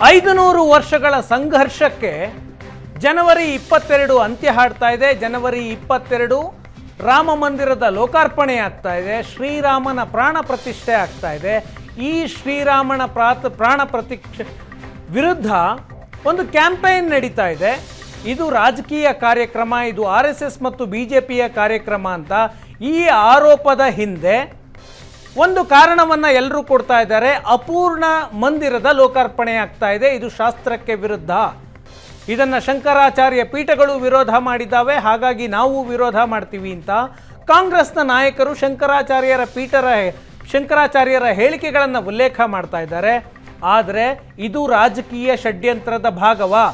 500 ವರ್ಷಗಳ ಸಂಘರ್ಷಕ್ಕೆ ಜನವರಿ 22 ಅಂತ್ಯ ಹಾಡ್ತಾ ಇದೆ. ಜನವರಿ 22 ರಾಮ ಮಂದಿರದ ಲೋಕಾರ್ಪಣೆ ಆಗ್ತಾ ಇದೆ. ಶ್ರೀರಾಮನ ಪ್ರಾಣ ಪ್ರತಿಷ್ಠೆ ಆಗ್ತಾ ಇದೆ. ಈ ಶ್ರೀರಾಮನ ಪ್ರಾಣ ಪ್ರತಿಷ್ಠೆ ವಿರುದ್ಧ ಒಂದು ಕ್ಯಾಂಪೇನ್ ನಡೀತಾ ಇದೆ. ಇದು ರಾಜಕೀಯ ಕಾರ್ಯಕ್ರಮ, ಇದು RSS ಮತ್ತು BJPಯ ಕಾರ್ಯಕ್ರಮ ಅಂತ ಈ ಆರೋಪದ ಹಿಂದೆ ಒಂದು ಕಾರಣವನ್ನು ಎಲ್ಲರೂ ಕೊಡ್ತಾ ಇದ್ದಾರೆ. ಅಪೂರ್ಣ ಮಂದಿರದ ಲೋಕಾರ್ಪಣೆ ಆಗ್ತಾ ಇದೆ. ಇದು ಶಾಸ್ತ್ರಕ್ಕೆ ವಿರುದ್ಧ. ಇದನ್ನು ಶಂಕರಾಚಾರ್ಯ ಪೀಠಗಳು ವಿರೋಧ ಮಾಡಿದ್ದಾವೆ, ಹಾಗಾಗಿ ನಾವು ವಿರೋಧ ಮಾಡ್ತೀವಿ ಅಂತ ಕಾಂಗ್ರೆಸ್ನ ನಾಯಕರು ಶಂಕರಾಚಾರ್ಯರ ಹೇಳಿಕೆಗಳನ್ನು ಉಲ್ಲೇಖ ಮಾಡ್ತಾ ಇದ್ದಾರೆ. ಆದರೆ ಇದು ರಾಜಕೀಯ ಷಡ್ಯಂತ್ರದ ಭಾಗವಾ?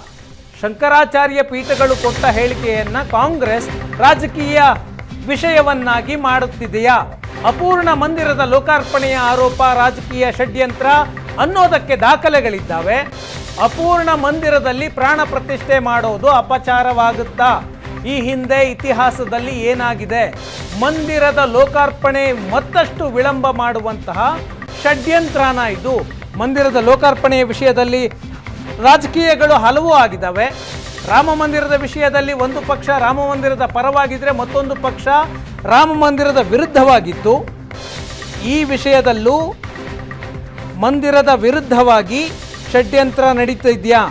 ಶಂಕರಾಚಾರ್ಯ ಪೀಠಗಳು ಕೊಟ್ಟ ಹೇಳಿಕೆಯನ್ನು ಕಾಂಗ್ರೆಸ್ ರಾಜಕೀಯ ವಿಷಯವನ್ನಾಗಿ ಮಾಡುತ್ತಿದೆಯಾ? ಅಪೂರ್ಣ ಮಂದಿರದ ಲೋಕಾರ್ಪಣೆಯ ಆರೋಪ ರಾಜಕೀಯ ಷಡ್ಯಂತ್ರ ಅನ್ನೋದಕ್ಕೆ ದಾಖಲೆಗಳಿದ್ದಾವೆ. ಅಪೂರ್ಣ ಮಂದಿರದಲ್ಲಿ ಪ್ರಾಣ ಪ್ರತಿಷ್ಠೆ ಮಾಡೋದು ಅಪಚಾರವಾಗುತ್ತಾ? ಈ ಹಿಂದೆ ಇತಿಹಾಸದಲ್ಲಿ ಏನಾಗಿದೆ? ಮಂದಿರದ ಲೋಕಾರ್ಪಣೆ ಮತ್ತಷ್ಟು ವಿಳಂಬ ಮಾಡುವಂತಹ ಷಡ್ಯಂತ್ರನ ಇದು. ಮಂದಿರದ ಲೋಕಾರ್ಪಣೆಯ ವಿಷಯದಲ್ಲಿ ರಾಜಕೀಯಗಳು ಹಲವು ಆಗಿದ್ದಾವೆ. ರಾಮ ಮಂದಿರದ ವಿಷಯದಲ್ಲಿ ಒಂದು ಪಕ್ಷ ರಾಮ ಮಂದಿರದ ಪರವಾಗಿದ್ದರೆ ಮತ್ತೊಂದು ಪಕ್ಷ ರಾಮ ಮಂದಿರದ ವಿರುದ್ಧವಾಗಿತ್ತು. ಈ ವಿಷಯದಲ್ಲೂ ಮಂದಿರದ ವಿರುದ್ಧವಾಗಿ ಷಡ್ಯಂತ್ರ ನಡೀತಿದೆಯಾ?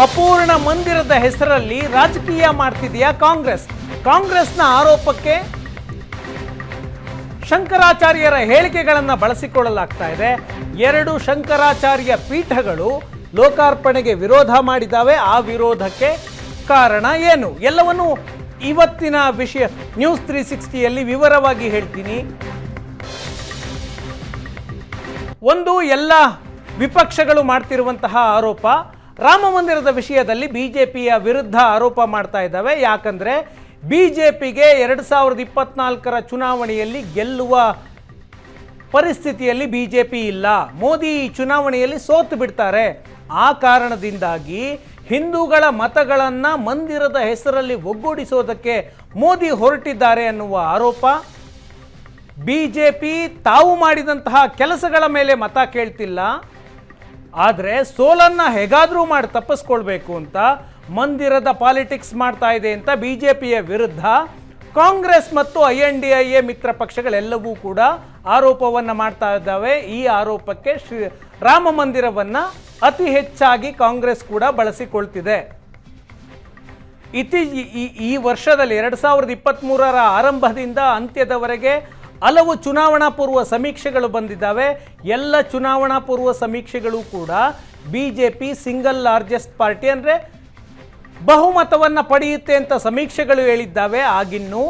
ಅಪೂರ್ಣ ಮಂದಿರದ ಹೆಸರಲ್ಲಿ ರಾಜಕೀಯ ಮಾಡ್ತಿದೆಯಾ ಕಾಂಗ್ರೆಸ್ನ ಆರೋಪಕ್ಕೆ ಶಂಕರಾಚಾರ್ಯರ ಹೇಳಿಕೆಗಳನ್ನು ಬಳಸಿಕೊಳ್ಳಲಾಗ್ತಾ ಇದೆ. 2 ಶಂಕರಾಚಾರ್ಯ ಪೀಠಗಳು ಲೋಕಾರ್ಪಣೆಗೆ ವಿರೋಧ ಮಾಡಿದ್ದಾವೆ. ಆ ವಿರೋಧಕ್ಕೆ ಕಾರಣ ಏನು ಎಲ್ಲವನ್ನು ಇವತ್ತಿನ ವಿಷಯ ನ್ಯೂಸ್ 360ಯಲ್ಲಿ ವಿವರವಾಗಿ ಹೇಳ್ತೀನಿ. ಒಂದು, ಎಲ್ಲ ವಿಪಕ್ಷಗಳು ಮಾಡ್ತಿರುವಂತಹ ಆರೋಪ ರಾಮ ಮಂದಿರದ ವಿಷಯದಲ್ಲಿ BJPಯ ವಿರುದ್ಧ ಆರೋಪ ಮಾಡ್ತಾ ಇದ್ದಾವೆ. ಯಾಕಂದರೆ BJPಗೆ 2024ರ ಚುನಾವಣೆಯಲ್ಲಿ ಗೆಲ್ಲುವ ಪರಿಸ್ಥಿತಿಯಲ್ಲಿ BJP ಇಲ್ಲ. ಮೋದಿ ಈ ಚುನಾವಣೆಯಲ್ಲಿ ಸೋತು ಬಿಡ್ತಾರೆ. ಆ ಕಾರಣದಿಂದಾಗಿ ಹಿಂದೂಗಳ ಮತಗಳನ್ನು ಮಂದಿರದ ಹೆಸರಲ್ಲಿ ಒಗ್ಗೂಡಿಸೋದಕ್ಕೆ ಮೋದಿ ಹೊರಟಿದ್ದಾರೆ ಅನ್ನುವ ಆರೋಪ. BJP ತಾವು ಮಾಡಿದಂತಹ ಕೆಲಸಗಳ ಮೇಲೆ ಮತ ಕೇಳ್ತಿಲ್ಲ, ಆದರೆ ಸೋಲನ್ನು ಹೇಗಾದರೂ ಮಾಡಿ ತಪ್ಪಿಸ್ಕೊಳ್ಬೇಕು ಅಂತ ಮಂದಿರದ ಪಾಲಿಟಿಕ್ಸ್ ಮಾಡ್ತಾ ಇದೆ ಅಂತ BJPಯ ವಿರುದ್ಧ ಕಾಂಗ್ರೆಸ್ ಮತ್ತು INDIA ಮಿತ್ರ ಪಕ್ಷಗಳೆಲ್ಲವೂ ಕೂಡ ಆರೋಪವನ್ನು ಮಾಡ್ತಾ ಇದ್ದಾವೆ. ಈ ಆರೋಪಕ್ಕೆ ರಾಮ ಮಂದಿರವನ್ನು ಅತಿ ಹೆಚ್ಚಾಗಿ ಕಾಂಗ್ರೆಸ್ ಕೂಡ ಬಳಸಿಕೊಳ್ತಿದೆ. ಈ ವರ್ಷದಲ್ಲಿ 2023ರ ಆರಂಭದಿಂದ ಅಂತ್ಯದವರೆಗೆ ಹಲವು ಚುನಾವಣಾ ಪೂರ್ವ ಸಮೀಕ್ಷೆಗಳು ಬಂದಿದ್ದಾವೆ. ಎಲ್ಲ ಚುನಾವಣಾ ಪೂರ್ವ ಸಮೀಕ್ಷೆಗಳು ಕೂಡ BJP ಸಿಂಗಲ್ ಲಾರ್ಜೆಸ್ಟ್ ಪಾರ್ಟಿ ಅಂದರೆ ಬಹುಮತವನ್ನು ಪಡೆಯುತ್ತೆ ಅಂತ ಸಮೀಕ್ಷೆಗಳು ಹೇಳಿದ್ದಾವೆ. ಆಗಿನ್ನೂ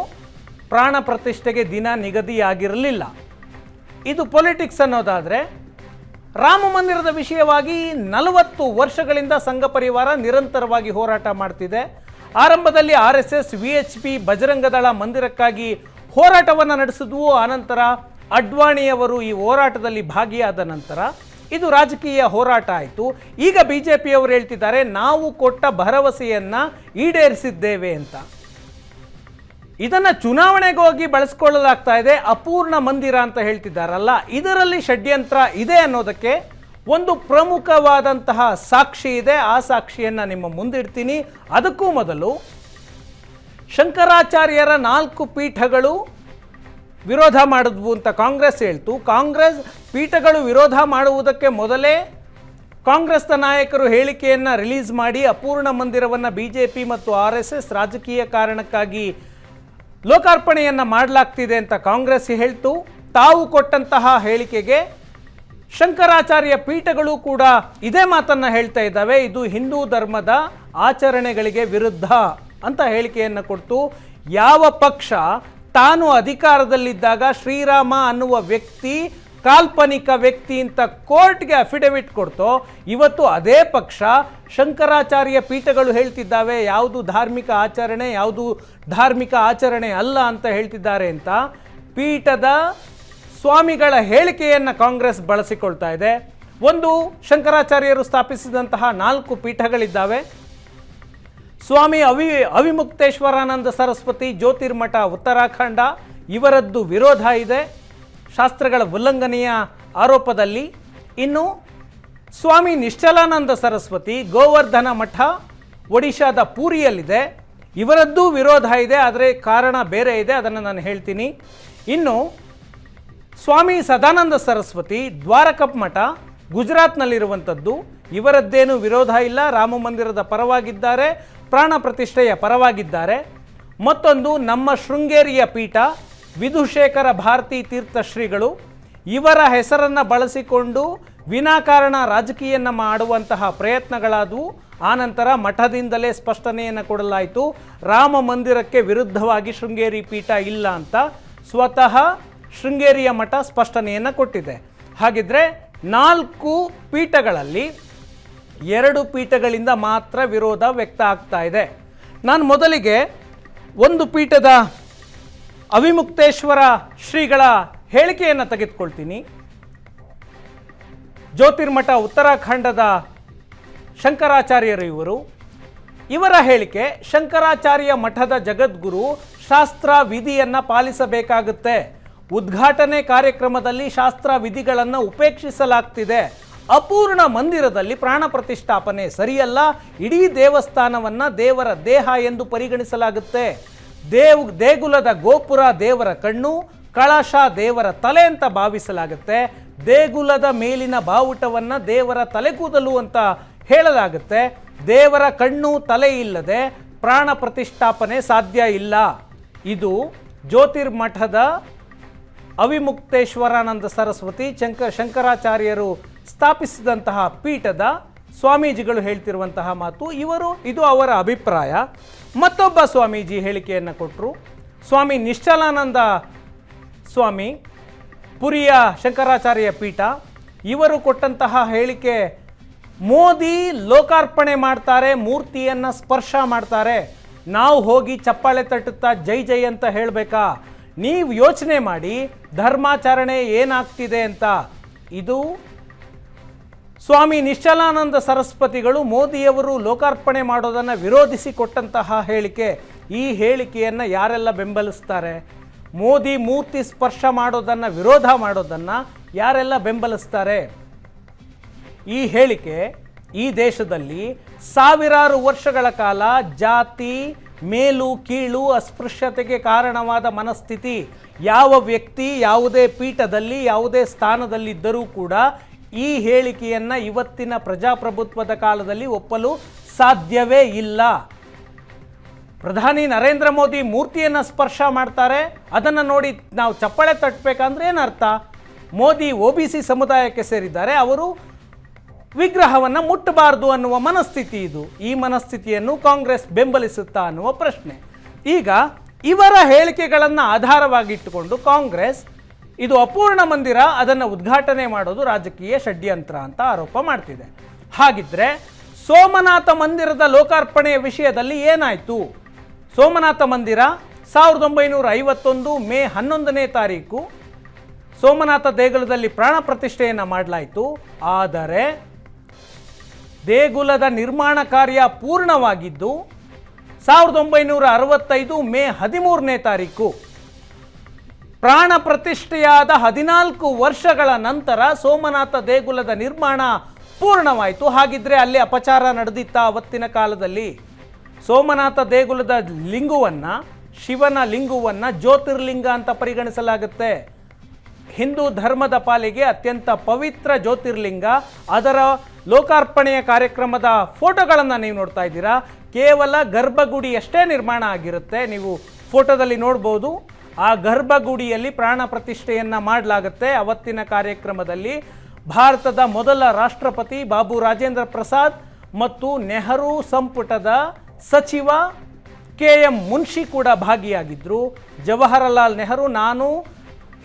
ಪ್ರಾಣ ಪ್ರತಿಷ್ಠೆಗೆ ದಿನ ನಿಗದಿಯಾಗಿರಲಿಲ್ಲ. ಇದು ಪೊಲಿಟಿಕ್ಸ್ ಅನ್ನೋದಾದರೆ, ರಾಮ ಮಂದಿರದ ವಿಷಯವಾಗಿ 40 ವರ್ಷಗಳಿಂದ ಸಂಘ ಪರಿವಾರ ನಿರಂತರವಾಗಿ ಹೋರಾಟ ಮಾಡ್ತಿದೆ. ಆರಂಭದಲ್ಲಿ RSS, VHP, ಬಜರಂಗದಳ ಮಂದಿರಕ್ಕಾಗಿ ಹೋರಾಟವನ್ನು ನಡೆಸಿದ್ವು. ಆನಂತರ ಅಡ್ವಾಣಿಯವರು ಈ ಹೋರಾಟದಲ್ಲಿ ಭಾಗಿಯಾದ ನಂತರ ಇದು ರಾಜಕೀಯ ಹೋರಾಟ ಆಯಿತು. ಈಗ BJPಯವರು ಹೇಳ್ತಿದ್ದಾರೆ ನಾವು ಕೊಟ್ಟ ಭರವಸೆಯನ್ನು ಈಡೇರಿಸಿದ್ದೇವೆ ಅಂತ. ಇದನ್ನು ಚುನಾವಣೆಗೆ ಹೋಗಿ ಬಳಸಿಕೊಳ್ಳಲಾಗ್ತಾ ಇದೆ. ಅಪೂರ್ಣ ಮಂದಿರ ಅಂತ ಹೇಳ್ತಿದ್ದಾರಲ್ಲ, ಇದರಲ್ಲಿ ಷಡ್ಯಂತ್ರ ಇದೆ ಅನ್ನೋದಕ್ಕೆ ಒಂದು ಪ್ರಮುಖವಾದಂತಹ ಸಾಕ್ಷಿ ಇದೆ. ಆ ಸಾಕ್ಷಿಯನ್ನು ನಿಮ್ಮ ಮುಂದಿಡ್ತೀನಿ. ಅದಕ್ಕೂ ಮೊದಲು ಶಂಕರಾಚಾರ್ಯರ 4 ಪೀಠಗಳು ವಿರೋಧ ಮಾಡಿದ್ವು ಅಂತ ಕಾಂಗ್ರೆಸ್ ಹೇಳ್ತು. ಕಾಂಗ್ರೆಸ್ ಪೀಠಗಳು ವಿರೋಧ ಮಾಡುವುದಕ್ಕೆ ಮೊದಲೇ ಕಾಂಗ್ರೆಸ್ನ ನಾಯಕರು ಹೇಳಿಕೆಯನ್ನು ರಿಲೀಸ್ ಮಾಡಿ ಅಪೂರ್ಣ ಮಂದಿರವನ್ನು BJP ಮತ್ತು RSS ರಾಜಕೀಯ ಕಾರಣಕ್ಕಾಗಿ ಲೋಕಾರ್ಪಣೆಯನ್ನು ಮಾಡಲಾಗ್ತಿದೆ ಅಂತ ಕಾಂಗ್ರೆಸ್ ಹೇಳ್ತು. ತಾವು ಕೊಟ್ಟಂತಹ ಹೇಳಿಕೆಗೆ ಶಂಕರಾಚಾರ್ಯ ಪೀಠಗಳು ಕೂಡ ಇದೇ ಮಾತನ್ನು ಹೇಳ್ತಾ ಇದ್ದಾವೆ. ಇದು ಹಿಂದೂ ಧರ್ಮದ ಆಚರಣೆಗಳಿಗೆ ವಿರುದ್ಧ ಅಂತ ಹೇಳಿಕೆಯನ್ನು ಕೊಡ್ತು. ಯಾವ ಪಕ್ಷ ತಾನು ಅಧಿಕಾರದಲ್ಲಿದ್ದಾಗ ಶ್ರೀರಾಮ ಅನ್ನುವ ವ್ಯಕ್ತಿ ಕಾಲ್ಪನಿಕ ವ್ಯಕ್ತಿ ಅಂತ ಕೋರ್ಟ್ಗೆ ಅಫಿಡವಿಟ್ ಕೊಡ್ತೋ, ಇವತ್ತು ಅದೇ ಪಕ್ಷ ಶಂಕರಾಚಾರ್ಯ ಪೀಠಗಳು ಹೇಳ್ತಿದ್ದಾವೆ ಯಾವುದು ಧಾರ್ಮಿಕ ಆಚರಣೆ ಅಲ್ಲ ಅಂತ ಹೇಳ್ತಿದ್ದಾರೆ ಅಂತ ಪೀಠದ ಸ್ವಾಮಿಗಳ ಹೇಳಿಕೆಯನ್ನು ಕಾಂಗ್ರೆಸ್ ಬಳಸಿಕೊಳ್ತಾ ಇದೆ. ಒಂದು, ಶಂಕರಾಚಾರ್ಯರು ಸ್ಥಾಪಿಸಿದಂತಹ 4 ಪೀಠಗಳಿದ್ದಾವೆ. ಸ್ವಾಮಿ ಅವಿಮುಕ್ತೇಶ್ವರಾನಂದ ಸರಸ್ವತಿ ಜ್ಯೋತಿರ್ಮಠ ಉತ್ತರಾಖಂಡ ಇವರದ್ದು ವಿರೋಧ ಇದೆ. ಶಾಸ್ತ್ರಗಳ ಉಲ್ಲಂಘನೆಯ ಆರೋಪದಲ್ಲಿ. ಇನ್ನು ಸ್ವಾಮಿ ನಿಶ್ಚಲಾನಂದ ಸರಸ್ವತಿ ಗೋವರ್ಧನ ಮಠ ಒಡಿಶಾದ ಪೂರಿಯಲ್ಲಿದೆ. ಇವರದ್ದೂ ವಿರೋಧ ಇದೆ, ಆದರೆ ಕಾರಣ ಬೇರೆ ಇದೆ, ಅದನ್ನು ನಾನು ಹೇಳ್ತೀನಿ. ಇನ್ನು ಸ್ವಾಮಿ ಸದಾನಂದ ಸರಸ್ವತಿ ದ್ವಾರಕಪ್ ಮಠ ಗುಜರಾತ್ನಲ್ಲಿರುವಂಥದ್ದು. ಇವರದ್ದೇನು ವಿರೋಧ ಇಲ್ಲ, ರಾಮ ಮಂದಿರದ ಪರವಾಗಿದ್ದಾರೆ, ಪ್ರಾಣ ಪ್ರತಿಷ್ಠೆಯ ಪರವಾಗಿದ್ದಾರೆ. ಮತ್ತೊಂದು ನಮ್ಮ ಶೃಂಗೇರಿಯ ಪೀಠ ವಿಧುಶೇಖರ ಭಾರತೀ ತೀರ್ಥ ಶ್ರೀಗಳು, ಇವರ ಹೆಸರನ್ನು ಬಳಸಿಕೊಂಡು ವಿನಾಕಾರಣ ರಾಜಕೀಯನ ಮಾಡುವಂತಹ ಪ್ರಯತ್ನಗಳಾದವು. ಆನಂತರ ಮಠದಿಂದಲೇ ಸ್ಪಷ್ಟನೆಯನ್ನು ಕೊಡಲಾಯಿತು, ರಾಮ ಮಂದಿರಕ್ಕೆ ವಿರುದ್ಧವಾಗಿ ಶೃಂಗೇರಿ ಪೀಠ ಇಲ್ಲ ಅಂತ ಸ್ವತಃ ಶೃಂಗೇರಿಯ ಮಠ ಸ್ಪಷ್ಟನೆಯನ್ನು ಕೊಟ್ಟಿದೆ. ಹಾಗಿದ್ರೆ 4 ಪೀಠಗಳಲ್ಲಿ 2 ಪೀಠಗಳಿಂದ ಮಾತ್ರ ವಿರೋಧ ವ್ಯಕ್ತ ಆಗ್ತಾ ಇದೆ. ನಾನು ಮೊದಲಿಗೆ ಒಂದು ಪೀಠದ ಅವಿಮುಕ್ತೇಶ್ವರ ಶ್ರೀಗಳ ಹೇಳಿಕೆಯನ್ನು ತೆಗೆದುಕೊಳ್ತೀನಿ. ಜ್ಯೋತಿರ್ಮಠ ಉತ್ತರಾಖಂಡದ ಶಂಕರಾಚಾರ್ಯರು ಇವರ ಹೇಳಿಕೆ, ಶಂಕರಾಚಾರ್ಯ ಮಠದ ಜಗದ್ಗುರು ಶಾಸ್ತ್ರ ವಿಧಿಯನ್ನು ಪಾಲಿಸಬೇಕಾಗುತ್ತೆ. ಉದ್ಘಾಟನೆ ಕಾರ್ಯಕ್ರಮದಲ್ಲಿ ಶಾಸ್ತ್ರ ವಿಧಿಗಳನ್ನು ಉಪೇಕ್ಷಿಸಲಾಗ್ತಿದೆ. ಅಪೂರ್ಣ ಮಂದಿರದಲ್ಲಿ ಪ್ರಾಣ ಪ್ರತಿಷ್ಠಾಪನೆ ಸರಿಯಲ್ಲ. ಇಡೀ ದೇವಸ್ಥಾನವನ್ನು ದೇವರ ದೇಹ ಎಂದು ಪರಿಗಣಿಸಲಾಗುತ್ತೆ. ದೇಗುಲದ ಗೋಪುರ ದೇವರ ಕಣ್ಣು, ಕಳಶ ದೇವರ ತಲೆ ಅಂತ ಭಾವಿಸಲಾಗುತ್ತೆ. ದೇಗುಲದ ಮೇಲಿನ ಬಾವುಟವನ್ನು ದೇವರ ತಲೆಗೂದಲು ಅಂತ ಹೇಳಲಾಗುತ್ತೆ. ದೇವರ ಕಣ್ಣು ತಲೆ ಇಲ್ಲದೆ ಪ್ರಾಣ ಪ್ರತಿಷ್ಠಾಪನೆ ಸಾಧ್ಯ ಇಲ್ಲ. ಇದು ಜ್ಯೋತಿರ್ಮಠದ ಅವಿಮುಕ್ತೇಶ್ವರಾನಂದ ಸರಸ್ವತಿ ಶಂಕರಾಚಾರ್ಯರು ಸ್ಥಾಪಿಸಿದಂತಹ ಪೀಠದ ಸ್ವಾಮೀಜಿಗಳು ಹೇಳ್ತಿರುವಂತಹ ಮಾತು. ಇದು ಅವರ ಅಭಿಪ್ರಾಯ. ಮತ್ತೊಬ್ಬ ಸ್ವಾಮೀಜಿ ಹೇಳಿಕೆಯನ್ನು ಕೊಟ್ಟರು. ಸ್ವಾಮಿ ನಿಶ್ಚಲಾನಂದ ಸ್ವಾಮಿ ಪುರಿಯ ಶಂಕರಾಚಾರ್ಯ ಪೀಠ, ಇವರು ಕೊಟ್ಟಂತಹ ಹೇಳಿಕೆ, ಮೋದಿ ಲೋಕಾರ್ಪಣೆ ಮಾಡ್ತಾರೆ, ಮೂರ್ತಿಯನ್ನು ಸ್ಪರ್ಶ ಮಾಡ್ತಾರೆ, ನಾವು ಹೋಗಿ ಚಪ್ಪಾಳೆ ತಟ್ಟುತ್ತಾ ಜೈ ಜೈ ಅಂತ ಹೇಳಬೇಕಾ? ನೀವು ಯೋಚನೆ ಮಾಡಿ ಧರ್ಮಾಚರಣೆ ಏನಾಗ್ತಿದೆ ಅಂತ. ಇದು ಸ್ವಾಮಿ ನಿಶ್ಚಲಾನಂದ ಸರಸ್ವತಿಗಳು ಮೋದಿಯವರು ಲೋಕಾರ್ಪಣೆ ಮಾಡೋದನ್ನು ವಿರೋಧಿಸಿ ಕೊಟ್ಟಂತಹ ಹೇಳಿಕೆ. ಈ ಹೇಳಿಕೆಯನ್ನು ಯಾರೆಲ್ಲ ಬೆಂಬಲಿಸ್ತಾರೆ? ಮೋದಿ ಮೂರ್ತಿ ಸ್ಪರ್ಶ ಮಾಡೋದನ್ನು ವಿರೋಧ ಮಾಡೋದನ್ನು ಯಾರೆಲ್ಲ ಬೆಂಬಲಿಸ್ತಾರೆ? ಈ ಹೇಳಿಕೆ ಈ ದೇಶದಲ್ಲಿ ಸಾವಿರಾರು ವರ್ಷಗಳ ಕಾಲ ಜಾತಿ, ಮೇಲು ಕೀಳು, ಅಸ್ಪೃಶ್ಯತೆಗೆ ಕಾರಣವಾದ ಮನಸ್ಥಿತಿ. ಯಾವ ವ್ಯಕ್ತಿ ಯಾವುದೇ ಪೀಠದಲ್ಲಿ ಯಾವುದೇ ಸ್ಥಾನದಲ್ಲಿದ್ದರೂ ಕೂಡ ಈ ಹೇಳಿಕೆಯನ್ನು ಇವತ್ತಿನ ಪ್ರಜಾಪ್ರಭುತ್ವದ ಕಾಲದಲ್ಲಿ ಒಪ್ಪಲು ಸಾಧ್ಯವೇ ಇಲ್ಲ. ಪ್ರಧಾನಿ ನರೇಂದ್ರ ಮೋದಿ ಮೂರ್ತಿಯನ್ನು ಸ್ಪರ್ಶ ಮಾಡ್ತಾರೆ, ಅದನ್ನು ನೋಡಿ ನಾವು ಚಪ್ಪಾಳೆ ತಟ್ಟಬೇಕಂದ್ರೆ ಏನರ್ಥ? ಮೋದಿ OBC ಸಮುದಾಯಕ್ಕೆ ಸೇರಿದ್ದಾರೆ, ಅವರು ವಿಗ್ರಹವನ್ನು ಮುಟ್ಟಬಾರದು ಅನ್ನುವ ಮನಸ್ಥಿತಿ ಇದು. ಈ ಮನಸ್ಥಿತಿಯನ್ನು ಕಾಂಗ್ರೆಸ್ ಬೆಂಬಲಿಸುತ್ತಾ ಅನ್ನುವ ಪ್ರಶ್ನೆ. ಈಗ ಇವರ ಹೇಳಿಕೆಗಳನ್ನು ಆಧಾರವಾಗಿಟ್ಟುಕೊಂಡು ಕಾಂಗ್ರೆಸ್ ಇದು ಅಪೂರ್ಣ ಮಂದಿರ, ಅದನ್ನು ಉದ್ಘಾಟನೆ ಮಾಡೋದು ರಾಜಕೀಯ ಷಡ್ಯಂತ್ರ ಅಂತ ಆರೋಪ ಮಾಡ್ತಿದೆ. ಹಾಗಿದ್ರೆ ಸೋಮನಾಥ ಮಂದಿರದ ಲೋಕಾರ್ಪಣೆಯ ವಿಷಯದಲ್ಲಿ ಏನಾಯಿತು? ಸೋಮನಾಥ ಮಂದಿರ 1951 ಮೇ 11ನೇ ತಾರೀಕು ಸೋಮನಾಥ ದೇಗುಲದಲ್ಲಿ ಪ್ರಾಣ ಪ್ರತಿಷ್ಠೆಯನ್ನು ಮಾಡಲಾಯಿತು. ಆದರೆ ದೇಗುಲದ ನಿರ್ಮಾಣ ಕಾರ್ಯ ಪೂರ್ಣವಾಗಿದ್ದು 1965 ಮೇ 13ನೇ ತಾರೀಕು. ಪ್ರಾಣ ಪ್ರತಿಷ್ಠೆಯಾದ 14 ವರ್ಷಗಳ ನಂತರ ಸೋಮನಾಥ ದೇಗುಲದ ನಿರ್ಮಾಣ ಪೂರ್ಣವಾಯಿತು. ಹಾಗಿದ್ರೆ ಅಲ್ಲಿ ಅಪಚಾರ ನಡೆದಿತ್ತ ಅವತ್ತಿನ ಕಾಲದಲ್ಲಿ? ಸೋಮನಾಥ ದೇಗುಲದ ಲಿಂಗವನ್ನು, ಶಿವನ ಲಿಂಗವನ್ನು ಜ್ಯೋತಿರ್ಲಿಂಗ ಅಂತ ಪರಿಗಣಿಸಲಾಗುತ್ತೆ. ಹಿಂದೂ ಧರ್ಮದ ಪಾಲಿಗೆ ಅತ್ಯಂತ ಪವಿತ್ರ ಜ್ಯೋತಿರ್ಲಿಂಗ. ಅದರ ಲೋಕಾರ್ಪಣೆಯ ಕಾರ್ಯಕ್ರಮದ ಫೋಟೋಗಳನ್ನು ನೀವು ನೋಡ್ತಾ ಇದ್ದೀರಾ. ಕೇವಲ ಗರ್ಭಗುಡಿಯಷ್ಟೇ ನಿರ್ಮಾಣ ಆಗಿರುತ್ತೆ, ನೀವು ಫೋಟೋದಲ್ಲಿ ನೋಡ್ಬೋದು. ಆ ಗರ್ಭಗುಡಿಯಲ್ಲಿ ಪ್ರಾಣ ಪ್ರತಿಷ್ಠೆಯನ್ನು ಮಾಡಲಾಗುತ್ತೆ. ಅವತ್ತಿನ ಕಾರ್ಯಕ್ರಮದಲ್ಲಿ ಭಾರತದ ಮೊದಲ ರಾಷ್ಟ್ರಪತಿ ಬಾಬು ರಾಜೇಂದ್ರ ಪ್ರಸಾದ್ ಮತ್ತು ನೆಹರು ಸಂಪುಟದ ಸಚಿವ KM ಮುನ್ಷಿ ಕೂಡ ಭಾಗಿಯಾಗಿದ್ದರು. ಜವಾಹರಲಾಲ್ ನೆಹರು, ನಾನು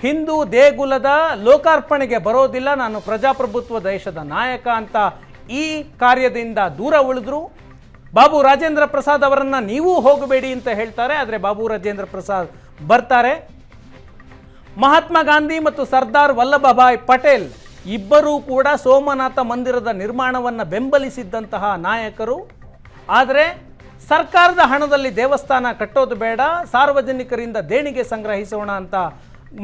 ಹಿಂದೂ ದೇಗುಲದ ಲೋಕಾರ್ಪಣೆಗೆ ಬರೋದಿಲ್ಲ, ನಾನು ಪ್ರಜಾಪ್ರಭುತ್ವ ದೇಶದ ನಾಯಕ ಅಂತ ಈ ಕಾರ್ಯದಿಂದ ದೂರ ಉಳಿದ್ರು. ಬಾಬು ರಾಜೇಂದ್ರ ಪ್ರಸಾದ್ ಅವರನ್ನು ನೀವು ಹೋಗಬೇಡಿ ಅಂತ ಹೇಳ್ತಾರೆ, ಆದರೆ ಬಾಬು ರಾಜೇಂದ್ರ ಪ್ರಸಾದ್ ಬರ್ತಾರೆ. ಮಹಾತ್ಮ ಗಾಂಧಿ ಮತ್ತು ಸರ್ದಾರ್ ವಲ್ಲಭಭಾಯ್ ಪಟೇಲ್ ಇಬ್ಬರೂ ಕೂಡ ಸೋಮನಾಥ ಮಂದಿರದ ನಿರ್ಮಾಣವನ್ನು ಬೆಂಬಲಿಸಿದ್ದಂತಹ ನಾಯಕರು. ಆದರೆ ಸರ್ಕಾರದ ಹಣದಲ್ಲಿ ದೇವಸ್ಥಾನ ಕಟ್ಟೋದು ಬೇಡ, ಸಾರ್ವಜನಿಕರಿಂದ ದೇಣಿಗೆ ಸಂಗ್ರಹಿಸೋಣ ಅಂತ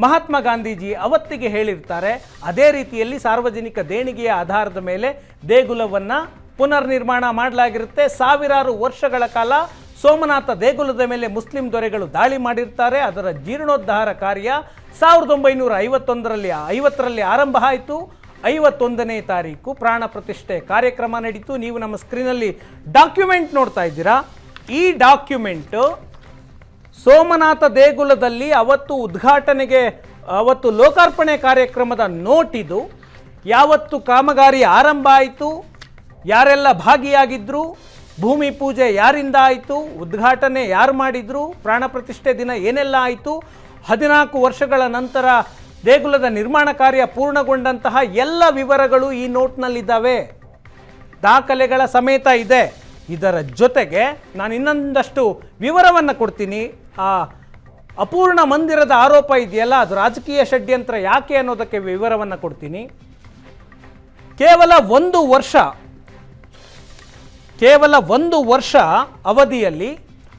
ಮಹಾತ್ಮ ಗಾಂಧೀಜಿ ಅವತ್ತಿಗೆ ಹೇಳಿರ್ತಾರೆ. ಅದೇ ರೀತಿಯಲ್ಲಿ ಸಾರ್ವಜನಿಕ ದೇಣಿಗೆಯ ಆಧಾರದ ಮೇಲೆ ದೇಗುಲವನ್ನು ಪುನರ್ ನಿರ್ಮಾಣ ಮಾಡಲಾಗಿರುತ್ತೆ. ಸಾವಿರಾರು ವರ್ಷಗಳ ಕಾಲ ಸೋಮನಾಥ ದೇಗುಲದ ಮೇಲೆ ಮುಸ್ಲಿಂ ದೊರೆಗಳು ದಾಳಿ ಮಾಡಿರ್ತಾರೆ. ಅದರ ಜೀರ್ಣೋದ್ಧಾರ ಕಾರ್ಯ 1950ರಲ್ಲಿ ಆರಂಭ ಆಯಿತು. 51ನೇ ತಾರೀಕು ಪ್ರಾಣ ಪ್ರತಿಷ್ಠೆ ಕಾರ್ಯಕ್ರಮ ನಡೀತು. ನೀವು ನಮ್ಮ ಸ್ಕ್ರೀನಲ್ಲಿ ಡಾಕ್ಯುಮೆಂಟ್ ನೋಡ್ತಾ ಇದ್ದೀರಾ. ಈ ಡಾಕ್ಯುಮೆಂಟು ಸೋಮನಾಥ ದೇಗುಲದಲ್ಲಿ ಅವತ್ತು ಲೋಕಾರ್ಪಣೆ ಕಾರ್ಯಕ್ರಮದ ನೋಟಿದು. ಯಾವತ್ತು ಕಾಮಗಾರಿ ಆರಂಭ ಆಯಿತು, ಯಾರೆಲ್ಲ ಭಾಗಿಯಾಗಿದ್ದರು, ಭೂಮಿ ಪೂಜೆ ಯಾರಿಂದ ಆಯಿತು, ಉದ್ಘಾಟನೆ ಯಾರು ಮಾಡಿದರು, ಪ್ರಾಣ ಪ್ರತಿಷ್ಠೆ ದಿನ ಏನೆಲ್ಲ ಆಯಿತು, 14 ವರ್ಷಗಳ ನಂತರ ದೇಗುಲದ ನಿರ್ಮಾಣ ಕಾರ್ಯ ಪೂರ್ಣಗೊಂಡಂತಹ ಎಲ್ಲ ವಿವರಗಳು ಈ ನೋಟ್ನಲ್ಲಿದ್ದಾವೆ, ದಾಖಲೆಗಳ ಸಮೇತ ಇದೆ. ಇದರ ಜೊತೆಗೆ ನಾನು ಇನ್ನೊಂದಷ್ಟು ವಿವರವನ್ನು ಕೊಡ್ತೀನಿ. ಆ ಅಪೂರ್ಣ ಮಂದಿರದ ಆರೋಪ ಇದೆಯಲ್ಲ, ಅದು ರಾಜಕೀಯ ಷಡ್ಯಂತ್ರ ಯಾಕೆ ಅನ್ನೋದಕ್ಕೆ ವಿವರವನ್ನು ಕೊಡ್ತೀನಿ. ಕೇವಲ ಒಂದು ವರ್ಷ ಅವಧಿಯಲ್ಲಿ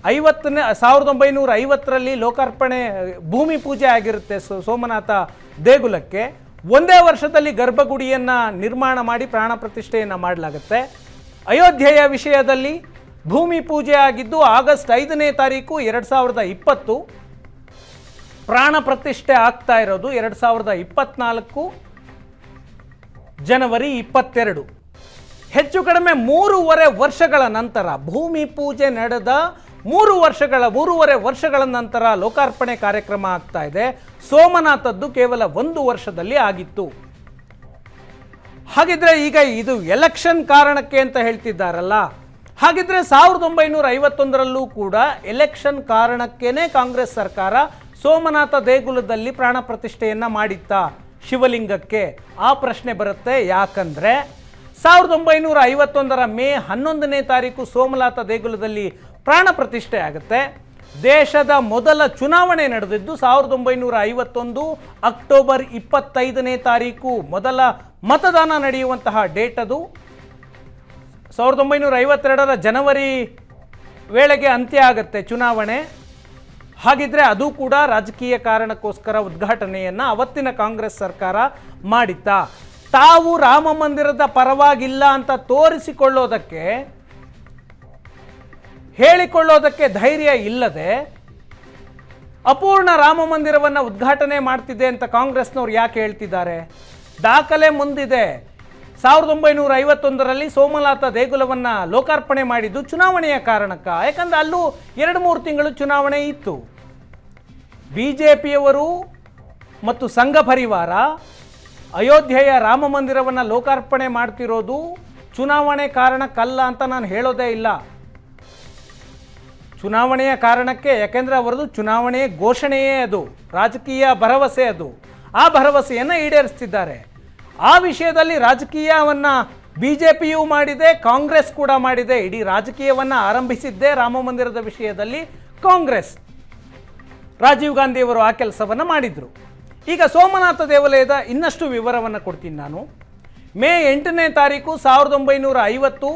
1950ರಲ್ಲಿ ಲೋಕಾರ್ಪಣೆ ಭೂಮಿ ಪೂಜೆ ಆಗಿರುತ್ತೆ ಸೋಮನಾಥ ದೇಗುಲಕ್ಕೆ. ಒಂದೇ ವರ್ಷದಲ್ಲಿ ಗರ್ಭಗುಡಿಯನ್ನು ನಿರ್ಮಾಣ ಮಾಡಿ ಪ್ರಾಣ ಪ್ರತಿಷ್ಠೆಯನ್ನು ಮಾಡಲಾಗುತ್ತೆ. ಅಯೋಧ್ಯೆಯ ವಿಷಯದಲ್ಲಿ ಭೂಮಿ ಪೂಜೆ ಆಗಿದ್ದು ಆಗಸ್ಟ್ 5ನೇ ತಾರೀಕು 2020. ಪ್ರಾಣ ಪ್ರತಿಷ್ಠೆ ಆಗ್ತಾ ಇರೋದು 2024 ಜನವರಿ 22. ಹೆಚ್ಚು ಕಡಿಮೆ 3.5 ವರ್ಷಗಳ ನಂತರ, ಭೂಮಿ ಪೂಜೆ ನಡೆದ 3.5 ವರ್ಷಗಳ ನಂತರ ಲೋಕಾರ್ಪಣೆ ಕಾರ್ಯಕ್ರಮ ಆಗ್ತಾ ಇದೆ. ಸೋಮನಾಥದ್ದು ಕೇವಲ 1 ವರ್ಷದಲ್ಲಿ ಆಗಿತ್ತು. ಹಾಗಿದ್ರೆ ಈಗ ಇದು ಎಲೆಕ್ಷನ್ ಕಾರಣಕ್ಕೆ ಅಂತ ಹೇಳ್ತಿದ್ದಾರಲ್ಲ, ಹಾಗಿದ್ರೆ 1951ರಲ್ಲೂ ಕೂಡ ಎಲೆಕ್ಷನ್ ಕಾರಣಕ್ಕೇನೆ ಕಾಂಗ್ರೆಸ್ ಸರ್ಕಾರ ಸೋಮನಾಥ ದೇಗುಲದಲ್ಲಿ ಪ್ರಾಣ ಪ್ರತಿಷ್ಠೆಯನ್ನ ಮಾಡಿತ್ತಾ ಶಿವಲಿಂಗಕ್ಕೆ? ಆ ಪ್ರಶ್ನೆ ಬರುತ್ತೆ. ಯಾಕಂದ್ರೆ 1951ರ ಮೇ 11ನೇ ತಾರೀಕು ಸೋಮನಾಥ ದೇಗುಲದಲ್ಲಿ ಪ್ರಾಣ ಪ್ರತಿಷ್ಠೆ ಆಗುತ್ತೆ. ದೇಶದ ಮೊದಲ ಚುನಾವಣೆ ನಡೆದಿದ್ದು 1951 ಅಕ್ಟೋಬರ್ 25ನೇ ತಾರೀಕು ಮೊದಲ ಮತದಾನ ನಡೆಯುವಂತಹ ಡೇಟ್ ಅದು. 1952ರ ಜನವರಿ ವೇಳೆಗೆ ಅಂತ್ಯ ಆಗುತ್ತೆ ಚುನಾವಣೆ. ಹಾಗಿದ್ರೆ ಅದು ಕೂಡ ರಾಜಕೀಯ ಕಾರಣಕ್ಕೋಸ್ಕರ ಉದ್ಘಾಟನೆಯನ್ನು ಅವತ್ತಿನ ಕಾಂಗ್ರೆಸ್ ಸರ್ಕಾರ ಮಾಡಿತ್ತಾ? ತಾವು ರಾಮ ಮಂದಿರದ ಪರವಾಗಿಲ್ಲ ಅಂತ ಹೇಳಿಕೊಳ್ಳೋದಕ್ಕೆ ಧೈರ್ಯ ಇಲ್ಲದೆ ಅಪೂರ್ಣ ರಾಮ ಮಂದಿರವನ್ನು ಉದ್ಘಾಟನೆ ಮಾಡ್ತಿದೆ ಅಂತ ಕಾಂಗ್ರೆಸ್ನವ್ರು ಯಾಕೆ ಹೇಳ್ತಿದ್ದಾರೆ? ದಾಖಲೆ ಮುಂದಿದೆ. 1951ರಲ್ಲಿ ಸೋಮನಾಥ ದೇಗುಲವನ್ನು ಲೋಕಾರ್ಪಣೆ ಮಾಡಿದ್ದು ಚುನಾವಣೆಯ ಕಾರಣಕ್ಕ. ಯಾಕಂದ್ರೆ ಅಲ್ಲೂ 2-3 ತಿಂಗಳು ಚುನಾವಣೆ ಇತ್ತು. ಬಿಜೆಪಿಯವರು ಮತ್ತು ಸಂಘ ಪರಿವಾರ ಅಯೋಧ್ಯೆಯ ರಾಮ ಮಂದಿರವನ್ನು ಲೋಕಾರ್ಪಣೆ ಮಾಡ್ತಿರೋದು ಚುನಾವಣೆ ಕಾರಣಕ್ಕಲ್ಲ ಅಂತ ನಾನು ಹೇಳೋದೇ ಇಲ್ಲ. ಚುನಾವಣೆಯ ಕಾರಣಕ್ಕೆ, ಯಾಕೆಂದರೆ ಅವರದು ಚುನಾವಣೆಯ ಘೋಷಣೆಯೇ ಅದು, ರಾಜಕೀಯ ಭರವಸೆ ಅದು. ಆ ಭರವಸೆಯನ್ನು ಈಡೇರಿಸ್ತಿದ್ದಾರೆ. ಆ ವಿಷಯದಲ್ಲಿ ರಾಜಕೀಯವನ್ನು ಬಿಜೆಪಿಯೂ ಮಾಡಿದೆ, ಕಾಂಗ್ರೆಸ್ ಕೂಡ ಮಾಡಿದೆ. ಇಡೀ ರಾಜಕೀಯವನ್ನು ಆರಂಭಿಸಿದ್ದೇ ರಾಮ ಮಂದಿರದ ವಿಷಯದಲ್ಲಿ ಕಾಂಗ್ರೆಸ್. ರಾಜೀವ್ ಗಾಂಧಿಯವರು ಆ ಕೆಲಸವನ್ನು ಮಾಡಿದರು. ಈಗ ಸೋಮನಾಥ ದೇವಾಲಯದ ಇನ್ನಷ್ಟು ವಿವರವನ್ನು ಕೊಡ್ತೀನಿ ನಾನು. ಮೇ 8ನೇ ತಾರೀಕು 1950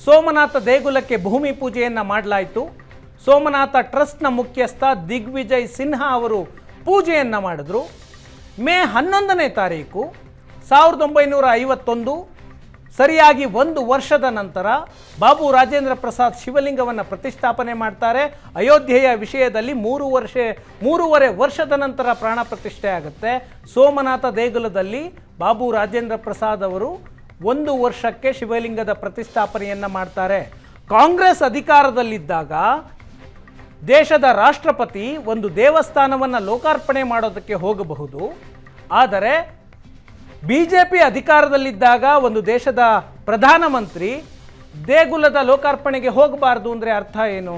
ಸೋಮನಾಥ ದೇಗುಲಕ್ಕೆ ಭೂಮಿ ಪೂಜೆಯನ್ನು ಮಾಡಲಾಯಿತು. ಸೋಮನಾಥ ಟ್ರಸ್ಟ್ನ ಮುಖ್ಯಸ್ಥ ದಿಗ್ವಿಜಯ್ ಸಿನ್ಹಾ ಅವರು ಪೂಜೆಯನ್ನು ಮಾಡಿದ್ರು. ಮೇ 11ನೇ ತಾರೀಕು 1951 ಸರಿಯಾಗಿ 1 ವರ್ಷದ ನಂತರ ಬಾಬು ರಾಜೇಂದ್ರ ಪ್ರಸಾದ್ ಶಿವಲಿಂಗವನ್ನು ಪ್ರತಿಷ್ಠಾಪನೆ ಮಾಡ್ತಾರೆ. ಅಯೋಧ್ಯೆಯ ವಿಷಯದಲ್ಲಿ 3.5 ವರ್ಷದ ನಂತರ ಪ್ರಾಣ ಪ್ರತಿಷ್ಠೆ ಆಗುತ್ತೆ. ಸೋಮನಾಥ ದೇಗುಲದಲ್ಲಿ ಬಾಬು ರಾಜೇಂದ್ರ ಪ್ರಸಾದ್ ಅವರು 1 ವರ್ಷಕ್ಕೆ ಶಿವಲಿಂಗದ ಪ್ರತಿಷ್ಠಾಪನೆಯನ್ನು ಮಾಡ್ತಾರೆ. ಕಾಂಗ್ರೆಸ್ ಅಧಿಕಾರದಲ್ಲಿದ್ದಾಗ ದೇಶದ ರಾಷ್ಟ್ರಪತಿ ಒಂದು ದೇವಸ್ಥಾನವನ್ನು ಲೋಕಾರ್ಪಣೆ ಮಾಡೋದಕ್ಕೆ ಹೋಗಬಹುದು. ಆದರೆ ಬಿಜೆಪಿ ಅಧಿಕಾರದಲ್ಲಿದ್ದಾಗ ಒಂದು ದೇಶದ ಪ್ರಧಾನಮಂತ್ರಿ ದೇಗುಲದ ಲೋಕಾರ್ಪಣೆಗೆ ಹೋಗಬಾರ್ದು ಅಂದರೆ ಅರ್ಥ ಏನು?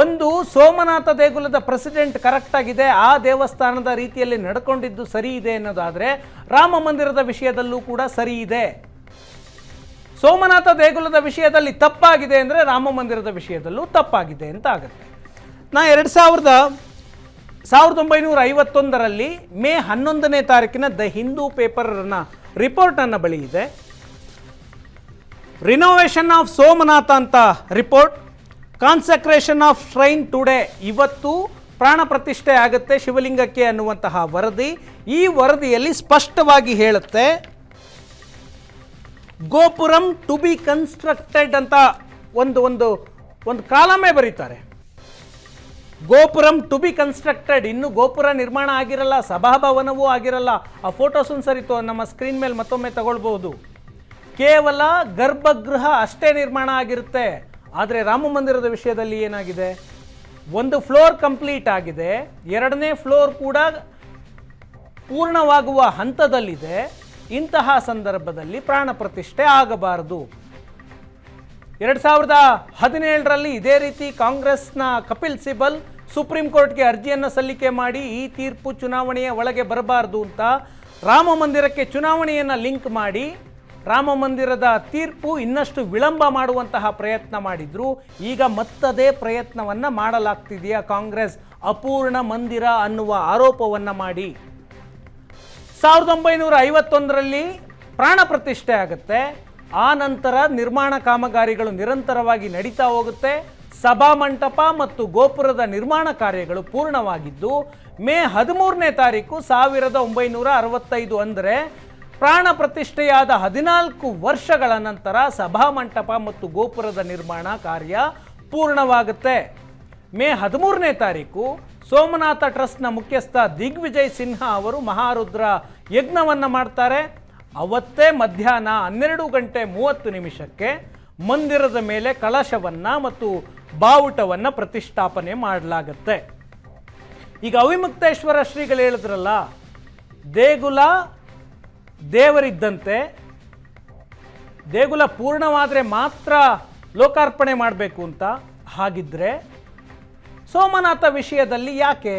ಒಂದು, ಸೋಮನಾಥ ದೇಗುಲದ ಪ್ರೆಸಿಡೆಂಟ್ ಕರೆಕ್ಟ್ ಆಗಿದೆ, ಆ ದೇವಸ್ಥಾನದ ರೀತಿಯಲ್ಲಿ ನಡ್ಕೊಂಡಿದ್ದು ಸರಿ ಇದೆ ಅನ್ನೋದಾದರೆ ರಾಮ ಮಂದಿರದ ವಿಷಯದಲ್ಲೂ ಕೂಡ ಸರಿ ಇದೆ. ಸೋಮನಾಥ ದೇಗುಲದ ವಿಷಯದಲ್ಲಿ ತಪ್ಪಾಗಿದೆ ಅಂದರೆ ರಾಮ ಮಂದಿರದ ವಿಷಯದಲ್ಲೂ ತಪ್ಪಾಗಿದೆ ಅಂತ ಆಗುತ್ತೆ. 1951ರಲ್ಲಿ ಮೇ 11ನೇ ತಾರೀಕಿನ ದ ಹಿಂದೂ ಪೇಪರ್ನ ರಿಪೋರ್ಟ್ ನನ್ನ ಬಳಿ ಇದೆ. ರಿನೋವೇಷನ್ ಆಫ್ ಸೋಮನಾಥ ಅಂತ report. Consecration of shrine today, ಇವತ್ತು ಪ್ರಾಣ ಪ್ರತಿಷ್ಠೆ ಆಗುತ್ತೆ ಶಿವಲಿಂಗಕ್ಕೆ ಅನ್ನುವಂತಹ ವರದಿ. ಈ ವರದಿಯಲ್ಲಿ ಸ್ಪಷ್ಟವಾಗಿ ಹೇಳುತ್ತೆ, ಗೋಪುರಂ ಟು ಬಿ ಕನ್ಸ್ಟ್ರಕ್ಟೆಡ್ ಅಂತ ಒಂದು ಕಾಲಮೇ ಬರೀತಾರೆ. ಗೋಪುರಂ ಟು ಬಿ ಕನ್ಸ್ಟ್ರಕ್ಟೆಡ್, ಇನ್ನು ಗೋಪುರ ನಿರ್ಮಾಣ ಆಗಿರಲ್ಲ, ಸಭಾಭವನವೂ ಆಗಿರಲ್ಲ. ಆ ಫೋಟೋಸ್ ಸರಿತು ನಮ್ಮ ಸ್ಕ್ರೀನ್ ಮೇಲೆ ಮತ್ತೊಮ್ಮೆ ತಗೊಳ್ಬಹುದು. ಕೇವಲ ಗರ್ಭಗೃಹ ಅಷ್ಟೇ ನಿರ್ಮಾಣ ಆಗಿರುತ್ತೆ. ಆದರೆ ರಾಮ ಮಂದಿರದ ವಿಷಯದಲ್ಲಿ ಏನಾಗಿದೆ, ಒಂದು ಫ್ಲೋರ್ ಕಂಪ್ಲೀಟ್ ಆಗಿದೆ, ಎರಡನೇ ಫ್ಲೋರ್ ಕೂಡ ಪೂರ್ಣವಾಗುವ ಹಂತದಲ್ಲಿದೆ. ಇಂತಹ ಸಂದರ್ಭದಲ್ಲಿ ಪ್ರಾಣ ಪ್ರತಿಷ್ಠೆ ಆಗಬಾರದು. 2017ರಲ್ಲಿ ಇದೇ ರೀತಿ ಕಾಂಗ್ರೆಸ್ನ ಕಪಿಲ್ ಸಿಬಲ್ ಸುಪ್ರೀಂ ಕೋರ್ಟ್ಗೆ ಅರ್ಜಿಯನ್ನು ಸಲ್ಲಿಕೆ ಮಾಡಿ ಈ ತೀರ್ಪು ಚುನಾವಣೆಯ ಒಳಗೆ ಬರಬಾರದು ಅಂತ ರಾಮ ಮಂದಿರಕ್ಕೆ ಚುನಾವಣೆಯನ್ನು ಲಿಂಕ್ ಮಾಡಿ ರಾಮ ಮಂದಿರದ ತೀರ್ಪು ಇನ್ನಷ್ಟು ವಿಳಂಬ ಮಾಡುವಂತಹ ಪ್ರಯತ್ನ ಮಾಡಿದ್ರು. ಈಗ ಮತ್ತದೇ ಪ್ರಯತ್ನವನ್ನು ಮಾಡಲಾಗ್ತಿದೆಯಾ ಕಾಂಗ್ರೆಸ್, ಅಪೂರ್ಣ ಮಂದಿರ ಅನ್ನುವ ಆರೋಪವನ್ನು ಮಾಡಿ. 1951ರಲ್ಲಿ ಪ್ರಾಣ ಪ್ರತಿಷ್ಠೆ ಆಗುತ್ತೆ. ಆ ನಂತರ ನಿರ್ಮಾಣ ಕಾಮಗಾರಿಗಳು ನಿರಂತರವಾಗಿ ನಡೀತಾ ಹೋಗುತ್ತೆ. ಸಭಾಮಂಟಪ ಮತ್ತು ಗೋಪುರದ ನಿರ್ಮಾಣ ಕಾರ್ಯಗಳು ಪೂರ್ಣವಾಗಿದ್ದು ಮೇ 13ನೇ ತಾರೀಕು 1965 ಅಂದರೆ ಪ್ರಾಣ ಪ್ರತಿಷ್ಠೆಯಾದ 14 ವರ್ಷಗಳ ನಂತರ ಸಭಾಮಂಟಪ ಮತ್ತು ಗೋಪುರದ ನಿರ್ಮಾಣ ಕಾರ್ಯ ಪೂರ್ಣವಾಗುತ್ತೆ. ಮೇ 13ನೇ ತಾರೀಕು ಸೋಮನಾಥ ಟ್ರಸ್ಟ್ನ ಮುಖ್ಯಸ್ಥ ದಿಗ್ವಿಜಯ್ ಸಿನ್ಹಾ ಅವರು ಮಹಾರುದ್ರ ಯಜ್ಞವನ್ನು ಮಾಡ್ತಾರೆ. ಅವತ್ತೇ ಮಧ್ಯಾಹ್ನ 12:30 ಮಂದಿರದ ಮೇಲೆ ಕಳಶವನ್ನು ಮತ್ತು ಬಾವುಟವನ್ನು ಪ್ರತಿಷ್ಠಾಪನೆ ಮಾಡಲಾಗುತ್ತೆ. ಈಗ ಅವಿಮುಕ್ತೇಶ್ವರ ಶ್ರೀಗಳು ಹೇಳಿದ್ರಲ್ಲ, ದೇಗುಲ ದೇವರಿದ್ದಂತೆ, ದೇಗುಲ ಪೂರ್ಣವಾದರೆ ಮಾತ್ರ ಲೋಕಾರ್ಪಣೆ ಮಾಡಬೇಕು ಅಂತ. ಹಾಗಿದ್ರೆ ಸೋಮನಾಥ ವಿಷಯದಲ್ಲಿ ಯಾಕೆ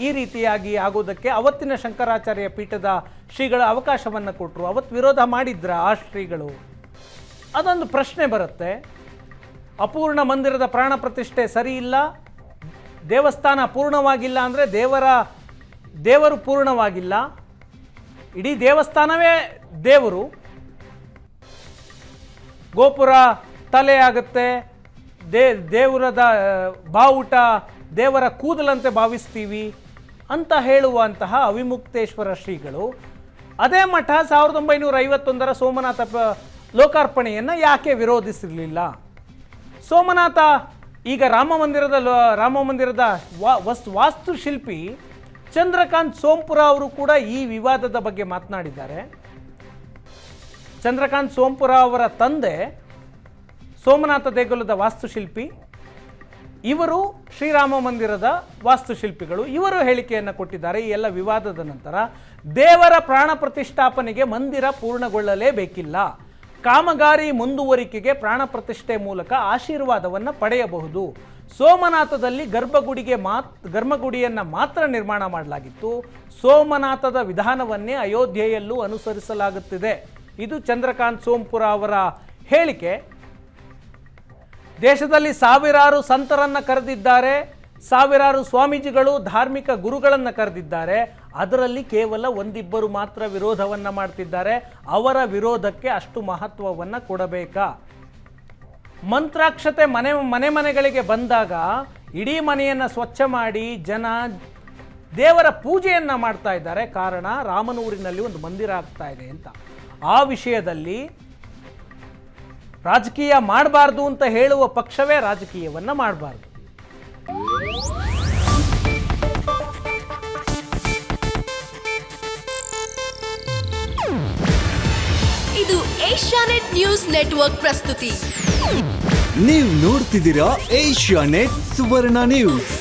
ಈ ರೀತಿಯಾಗಿ ಆಗೋದಕ್ಕೆ ಅವತ್ತಿನ ಶಂಕರಾಚಾರ್ಯ ಪೀಠದ ಶ್ರೀಗಳ ಅವಕಾಶವನ್ನು ಕೊಟ್ಟರು? ಅವತ್ತು ವಿರೋಧ ಮಾಡಿದ್ರ ಆ ಶ್ರೀಗಳು? ಅದೊಂದು ಪ್ರಶ್ನೆ ಬರುತ್ತೆ. ಅಪೂರ್ಣ ಮಂದಿರದ ಪ್ರಾಣ ಪ್ರತಿಷ್ಠೆ ಸರಿ ಇಲ್ಲ, ದೇವಸ್ಥಾನ ಪೂರ್ಣವಾಗಿಲ್ಲ ಅಂದರೆ ದೇವರು ಪೂರ್ಣವಾಗಿಲ್ಲ, ಇಡೀ ದೇವಸ್ಥಾನವೇ ದೇವರು. ಗೋಪುರ ತಲೆ ಆಗುತ್ತೆ, ದೇವರದ ಬಾವುಟ ದೇವರ ಕೂದಲಂತೆ ಭಾವಿಸ್ತೀವಿ ಅಂತ ಹೇಳುವಂತಹ ಅವಿಮುಕ್ತೇಶ್ವರ ಶ್ರೀಗಳು ಅದೇ ಮಠ 1951ರ ಸೋಮನಾಥ ಲೋಕಾರ್ಪಣೆಯನ್ನು ಯಾಕೆ ವಿರೋಧಿಸಿರಲಿಲ್ಲ? ಸೋಮನಾಥ ಈಗ ರಾಮ ಮಂದಿರದ ವಾಸ್ತುಶಿಲ್ಪಿ ಚಂದ್ರಕಾಂತ್ ಸೋಂಪುರ ಅವರು ಕೂಡ ಈ ವಿವಾದದ ಬಗ್ಗೆ ಮಾತನಾಡಿದ್ದಾರೆ. ಚಂದ್ರಕಾಂತ್ ಸೋಂಪುರ ಅವರ ತಂದೆ ಸೋಮನಾಥ ದೇಗುಲದ ವಾಸ್ತುಶಿಲ್ಪಿ, ಇವರು ಶ್ರೀರಾಮ ಮಂದಿರದ ವಾಸ್ತುಶಿಲ್ಪಿಗಳು. ಇವರು ಹೇಳಿಕೆಯನ್ನು ಕೊಟ್ಟಿದ್ದಾರೆ. ಈ ಎಲ್ಲ ವಿವಾದದ ನಂತರ ದೇವರ ಪ್ರಾಣ ಪ್ರತಿಷ್ಠಾಪನೆಗೆ ಮಂದಿರ ಪೂರ್ಣಗೊಳ್ಳಲೇಬೇಕಿಲ್ಲ, ಕಾಮಗಾರಿ ಮುಂದುವರಿಕೆಗೆ ಪ್ರಾಣ ಪ್ರತಿಷ್ಠೆ ಮೂಲಕ ಆಶೀರ್ವಾದವನ್ನು ಪಡೆಯಬಹುದು. ಸೋಮನಾಥದಲ್ಲಿ ಗರ್ಭಗುಡಿಯನ್ನು ಮಾತ್ರ ನಿರ್ಮಾಣ ಮಾಡಲಾಗಿತ್ತು. ಸೋಮನಾಥದ ವಿಧಾನವನ್ನೇ ಅಯೋಧ್ಯೆಯಲ್ಲೂ ಅನುಸರಿಸಲಾಗುತ್ತಿದೆ. ಇದು ಚಂದ್ರಕಾಂತ್ ಸೋಂಪುರ ಅವರ ಹೇಳಿಕೆ. ದೇಶದಲ್ಲಿ ಸಾವಿರಾರು ಸಂತರನ್ನು ಕರೆದಿದ್ದಾರೆ, ಸಾವಿರಾರು ಸ್ವಾಮೀಜಿಗಳು ಧಾರ್ಮಿಕ ಗುರುಗಳನ್ನು ಕರೆದಿದ್ದಾರೆ. ಅದರಲ್ಲಿ ಕೇವಲ ಒಂದಿಬ್ಬರು ಮಾತ್ರ ವಿರೋಧವನ್ನು ಮಾಡ್ತಿದ್ದಾರೆ. ಅವರ ವಿರೋಧಕ್ಕೆ ಅಷ್ಟು ಮಹತ್ವವನ್ನು ಕೊಡಬೇಕಾ? ಮಂತ್ರಾಕ್ಷತೆ ಮನೆಗಳಿಗೆ ಬಂದಾಗ ಇಡೀ ಮನೆಯನ್ನು ಸ್ವಚ್ಛ ಮಾಡಿ ಜನ ದೇವರ ಪೂಜೆಯನ್ನು ಮಾಡ್ತಾ ಇದ್ದಾರೆ. ಕಾರಣ ರಾಮನೂರಿನಲ್ಲಿ ಒಂದು ಮಂದಿರ ಆಗ್ತಾ ಇದೆ ಅಂತ. ಆ ವಿಷಯದಲ್ಲಿ ರಾಜಕೀಯ ಮಾಡಬಾರ್ದು ಅಂತ ಹೇಳುವ ಪಕ್ಷವೇ ರಾಜಕೀಯವನ್ನು ಮಾಡಬಾರ್ದು. ಇದು ಏಷ್ಯಾನೆಟ್ ನ್ಯೂಸ್ ನೆಟ್ವರ್ಕ್ ಪ್ರಸ್ತುತಿ. ನೀವು ನೋಡ್ತಿದ್ದೀರಾ ಏಷ್ಯಾನೆಟ್ ಸುವರ್ಣ ನ್ಯೂಸ್.